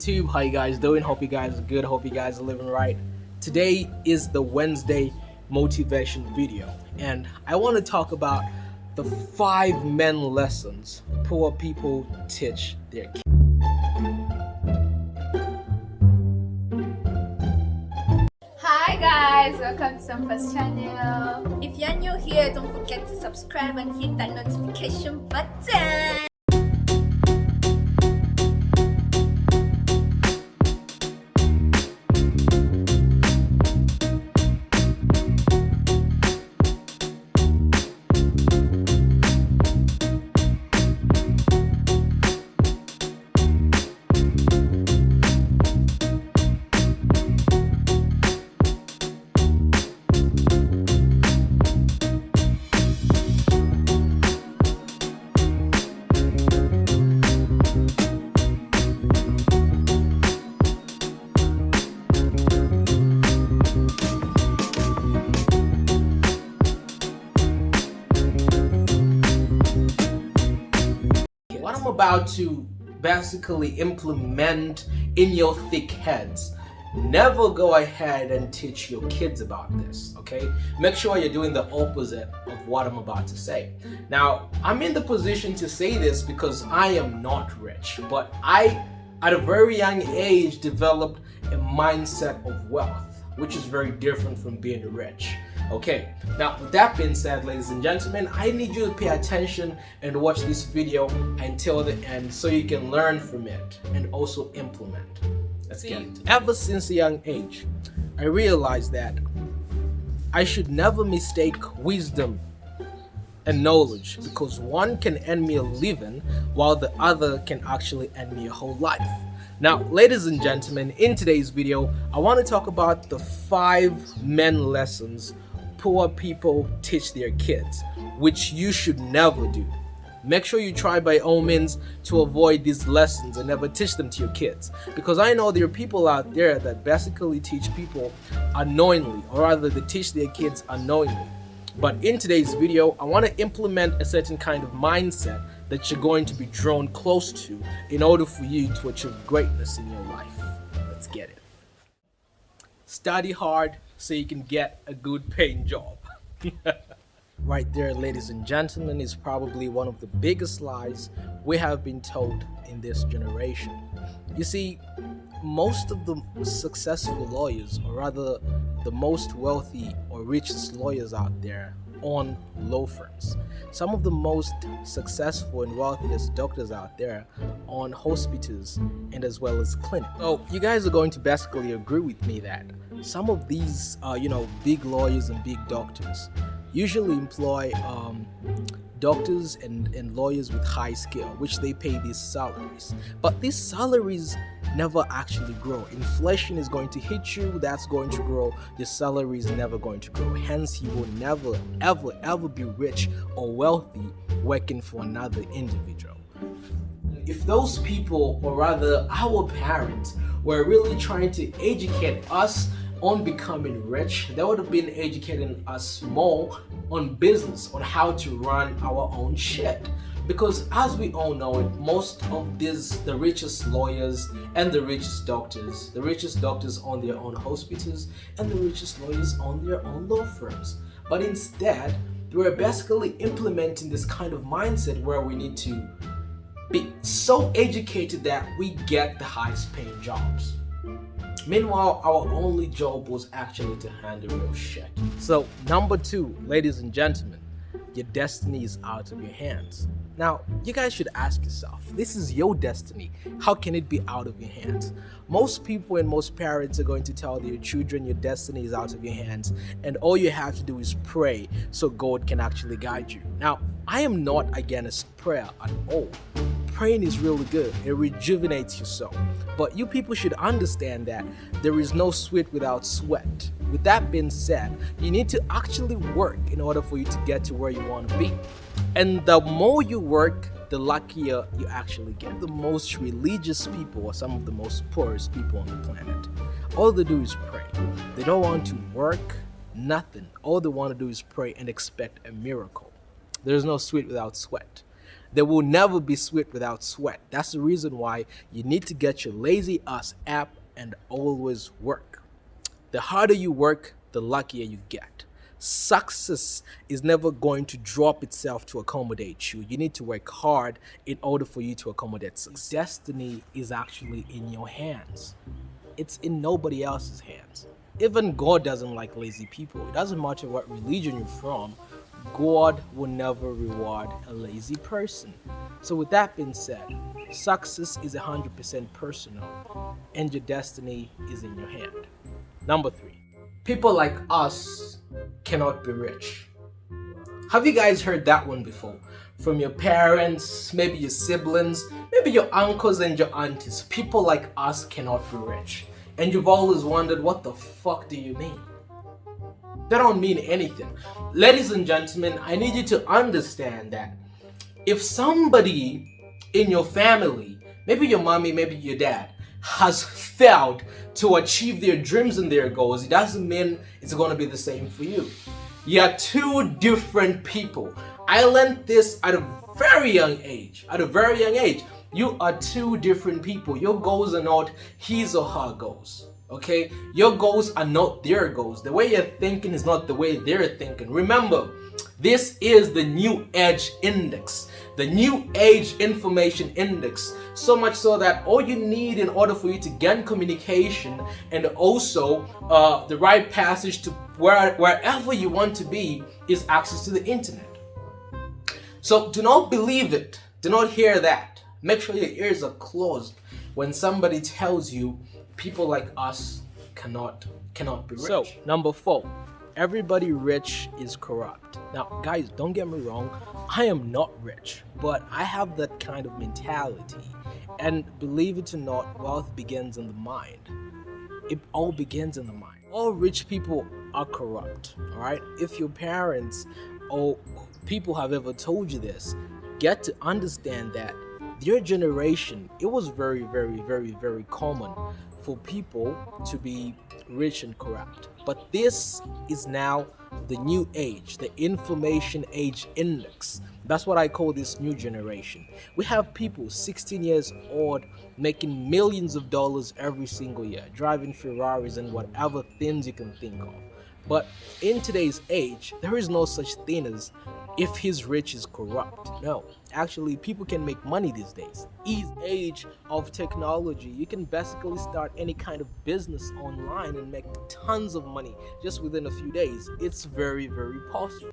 YouTube, how you guys doing? Hope you guys are good. Hope you guys are living right. Today is the Wednesday motivation video, and I want to talk about the 5 main lessons poor people teach their kids. Hi guys, welcome to Sampa's channel. If you're new here, don't forget to subscribe and hit that notification button. What I'm about to basically implement in your thick heads, never go ahead and teach your kids about this, okay? Make sure you're doing the opposite of what I'm about to say. Now, I'm in the position to say this because I am not rich, but I, at a very young age, developed a mindset of wealth, which is very different from being rich. Okay, now with that being said, ladies and gentlemen, I need you to pay attention and watch this video until the end so you can learn from it and also implement. Let's get it. Ever since a young age, I realized that I should never mistake wisdom and knowledge, because one can earn me a living while the other can actually earn me a whole life. Now, ladies and gentlemen, in today's video, I want to talk about the 5 main lessons poor people teach their kids, which you should never do. Make sure you try by all means to avoid these lessons and never teach them to your kids, because I know there are people out there that basically teach people unknowingly, or rather they teach their kids unknowingly. But in today's video, I want to implement a certain kind of mindset that you're going to be drawn close to in order for you to achieve greatness in your life. Let's get it. Study hard so you can get a good paying job. Right there, ladies and gentlemen, is probably one of the biggest lies we have been told in this generation. You see, most of the successful lawyers, or rather the most wealthy or richest lawyers out there, own law firms. Some of the most successful and wealthiest doctors out there own hospitals and as well as clinics. So you guys are going to basically agree with me that some of these big lawyers and big doctors usually employ doctors and lawyers with high skill, which they pay these salaries. But these salaries never actually grow. Inflation is going to hit you, that's going to grow, your salary is never going to grow. Hence, you will never, ever be rich or wealthy working for another individual. If those people, or rather our parents, were really trying to educate us on becoming rich, they would have been educating us more on business, on how to run our own shit. Because as we all know it, most of the richest lawyers and the richest doctors own their own hospitals, and the richest lawyers own their own law firms. But instead, we're basically implementing this kind of mindset where we need to be so educated that we get the highest paying jobs. Meanwhile, our only job was actually to handle real shit. So, number 2, ladies and gentlemen, your destiny is out of your hands. Now, you guys should ask yourself, this is your destiny. How can it be out of your hands? Most people and most parents are going to tell their children your destiny is out of your hands, and all you have to do is pray so God can actually guide you. Now, I am not against prayer at all. Praying is really good. It rejuvenates your soul. But you people should understand that there is no sweat without sweat. With that being said, you need to actually work in order for you to get to where you want to be. And the more you work, the luckier you actually get. The most religious people are some of the most poorest people on the planet. All they do is pray. They don't want to work, nothing. All they want to do is pray and expect a miracle. There's no sweat without sweat. There will never be sweat without sweat. That's the reason why you need to get your Lazy Us app and always work. The harder you work, the luckier you get. Success is never going to drop itself to accommodate you. You need to work hard in order for you to accommodate success. Destiny is actually in your hands. It's in nobody else's hands. Even God doesn't like lazy people. It doesn't matter what religion you're from, God will never reward a lazy person. So with that being said, success is 100% personal and your destiny is in your hand. Number 3, people like us cannot be rich. Have you guys heard that one before? From your parents, maybe your siblings, maybe your uncles and your aunties. People like us cannot be rich. And you've always wondered, what the fuck do you mean? They don't mean anything. Ladies and gentlemen, I need you to understand that if somebody in your family, maybe your mommy, maybe your dad, has failed to achieve their dreams and their goals, it doesn't mean it's going to be the same for you. You are two different people. I learned this at a very young age. You are two different people. Your goals are not his or her goals. Okay? Your goals are not their goals. The way you're thinking is not the way they're thinking. Remember, this is the New Age Index, the New Age Information Index. So much so that all you need in order for you to gain communication and also the right passage to wherever you want to be is access to the internet. So do not believe it. Do not hear that. Make sure your ears are closed when somebody tells you people like us cannot be rich. So, number 4, everybody rich is corrupt. Now, guys, don't get me wrong. I am not rich, but I have that kind of mentality. And believe it or not, wealth begins in the mind. It all begins in the mind. All rich people are corrupt, all right? If your parents or people have ever told you this, get to understand that their generation, it was very, very, very, very common for people to be rich and corrupt. But this is now the new age, the information age index. That's what I call this new generation. We have people 16 years old making millions of dollars every single year, driving Ferraris and whatever things you can think of. But in today's age, there is no such thing as if he's rich is corrupt. No, actually people can make money these days. Each age of technology, you can basically start any kind of business online and make tons of money just within a few days. It's very, very possible.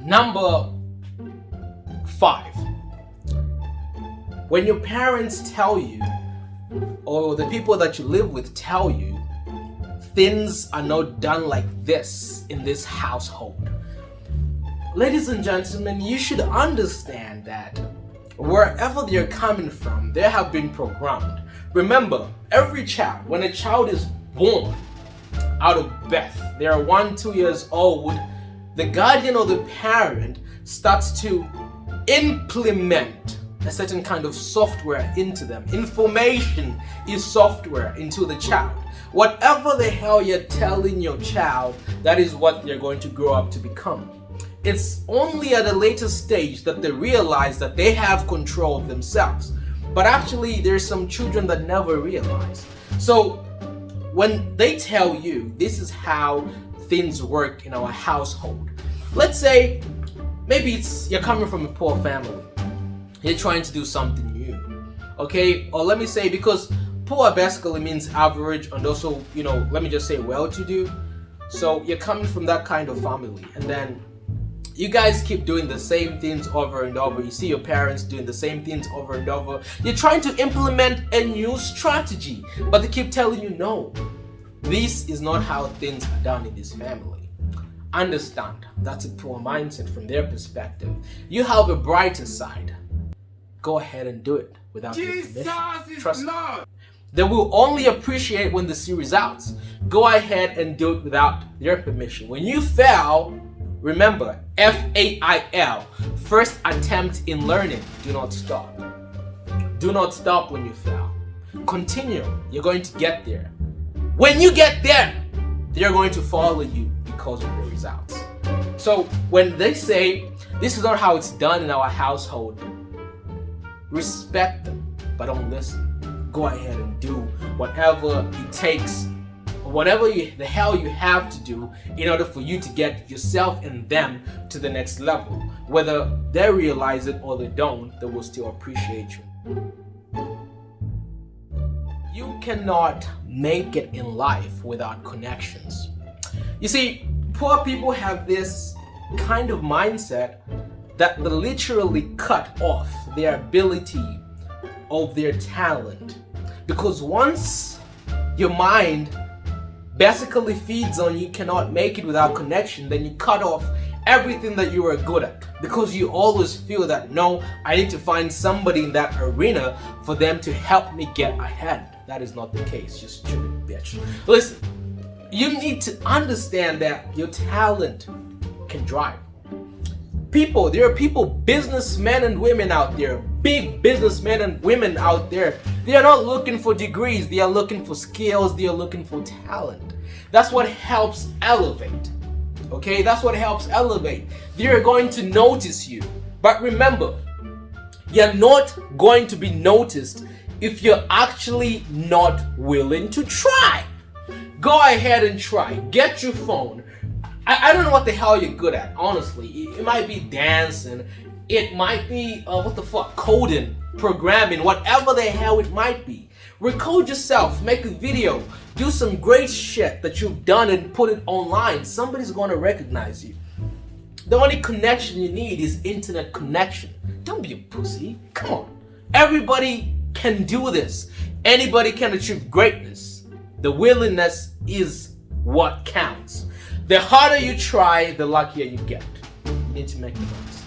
Number 5, when your parents tell you, or the people that you live with tell you, things are not done like this in this household. Ladies and gentlemen, you should understand that wherever they're coming from, they have been programmed. Remember, every child, when a child is born out of birth, they are 1-2 years old, the guardian or the parent starts to implement a certain kind of software into them. Information is software into the child. Whatever the hell you're telling your child, that is what they're going to grow up to become. It's only at a later stage that they realize that they have control of themselves. But actually, there's some children that never realize. So when they tell you this is how things work in our household, let's say maybe you're coming from a poor family. You're trying to do something new. Okay? Or let me say, because poor basically means average and also, let me just say well-to-do. So you're coming from that kind of family, and then you guys keep doing the same things over and over. You see your parents doing the same things over and over. You're trying to implement a new strategy, but they keep telling you, no, this is not how things are done in this family. Understand, that's a poor mindset from their perspective. You have a brighter side. Go ahead and do it without their permission. Trust me. They will only appreciate when they see results. Go ahead and do it without their permission. When you fail, remember, FAIL, first attempt in learning. Do not stop. Do not stop when you fail. Continue. You're going to get there. When you get there, they're going to follow you because of the results. So when they say This is not how it's done in our household. Respect them, but don't listen. Go ahead and do whatever it takes, whatever the hell you have to do in order for you to get yourself and them to the next level. Whether they realize it or they don't, they will still appreciate you. You cannot make it in life without connections. You see, poor people have this kind of mindset that they literally cut off their ability of their talent. Because once your mind basically feeds on you cannot make it without connection, then you cut off everything that you are good at. Because you always feel that, no, I need to find somebody in that arena for them to help me get ahead. That is not the case, you stupid bitch. Listen, you need to understand that your talent can drive. There are people, businessmen and women out there, big businessmen and women out there. They are not looking for degrees, they are looking for skills, they are looking for talent. That's what helps elevate. Okay, that's what helps elevate. They are going to notice you. But remember, you're not going to be noticed if you're actually not willing to try. Go ahead and try. Get your phone. I don't know what the hell you're good at, honestly. It might be dancing. It might be, coding, programming, whatever the hell it might be. Record yourself, make a video, do some great shit that you've done and put it online. Somebody's going to recognize you. The only connection you need is internet connection. Don't be a pussy. Come on. Everybody can do this. Anybody can achieve greatness. The willingness is what counts. The harder you try, the luckier you get. You need to make the most.